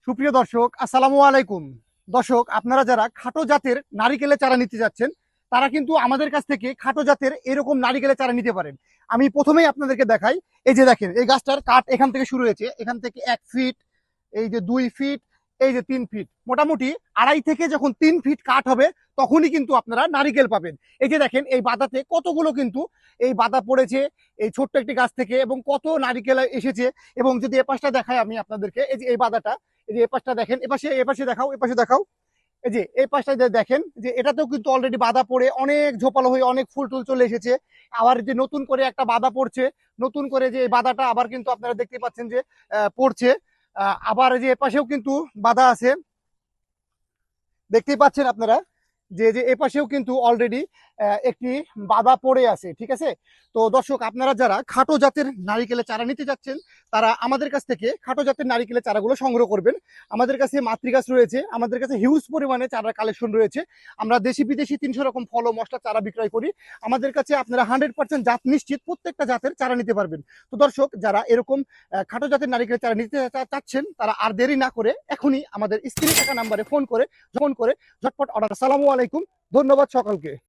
সুপ্রিয় দর্শক, আসসালামু আলাইকুম। দর্শক, আপনারা যারা খাটো জাতের নারিকেলের চারা নিতে যাচ্ছেন, তারা কিন্তু আমাদের কাছ থেকে খাটো জাতের এরকম নারিকেলের চারা নিতে পারেন। আমি প্রথমেই আপনাদেরকে দেখাই। এই যে দেখেন, এই গাছটার কাঠ এখান থেকে শুরু হয়েছে, এখান থেকে 1 ফিট, এই যে 2 ফিট, এই যে 3 ফিট, মোটামুটি 2.5 থেকে যখন 3 ফিট কাঠ হবে, তখনই কিন্তু আপনারা নারিকেল পাবেন। এই যে দেখেন, এই বাদাতে কতগুলো কিন্তু এই বাদা পড়েছে এই ছোট্ট একটি গাছ থেকে, এবং কত নারিকেল এসেছে। এবং যদি এ পাশটা দেখাই আমি আপনাদেরকে, এই যে এই বাদাটা, এই যে এই পাশটা দেখেন, এপাশে দেখাও, এপাশে দেখাও। এই যে এই পাশটা যে দেখেন, যে এটাতেও কিন্তু অলরেডি বাধা পড়ে অনেক ঝোপালো হয়ে অনেক ফুল টুল চলে এসেছে। আবার যে নতুন করে একটা বাধা পড়ছে, নতুন করে যে এই বাধাটা আবার কিন্তু আপনারা দেখতে পাচ্ছেন যে পড়ছে। আবার এই যে এপাশেও কিন্তু বাধা আছে, দেখতেই পাচ্ছেন আপনারা যে যে এপাশেও কিন্তু অলরেডি একটি বাধা পড়ে আছে। ঠিক আছে। তো দর্শক, আপনারা যারা খাটো জাতের নারিকেলের চারা নিতে যাচ্ছেন, তারা আমাদের কাছ থেকে খাটো জাতের নারিকেলের চারাগুলো সংগ্রহ করবেন। আমাদের কাছে মাতৃগাছ রয়েছে, আমাদের কাছে হিউজ পরিমাণে চারার কালেকশন রয়েছে। আমরা দেশি বিদেশি 300 রকম ফল ও মশলা চারা বিক্রয় করি। আমাদের কাছে আপনারা 100% জাত নিশ্চিত প্রত্যেকটা জাতের চারা নিতে পারবেন। তো দর্শক, যারা এরকম খাটো জাতের নারিকেলের চারা নিতে চাচ্ছেন, তারা আর দেরি না করে এখনই আমাদের স্ক্রিনে থাকা নাম্বারে ফোন করে ঝটপট অর্ডার। আসসালামু আলাইকুম, ধন্যবাদ সকলকে।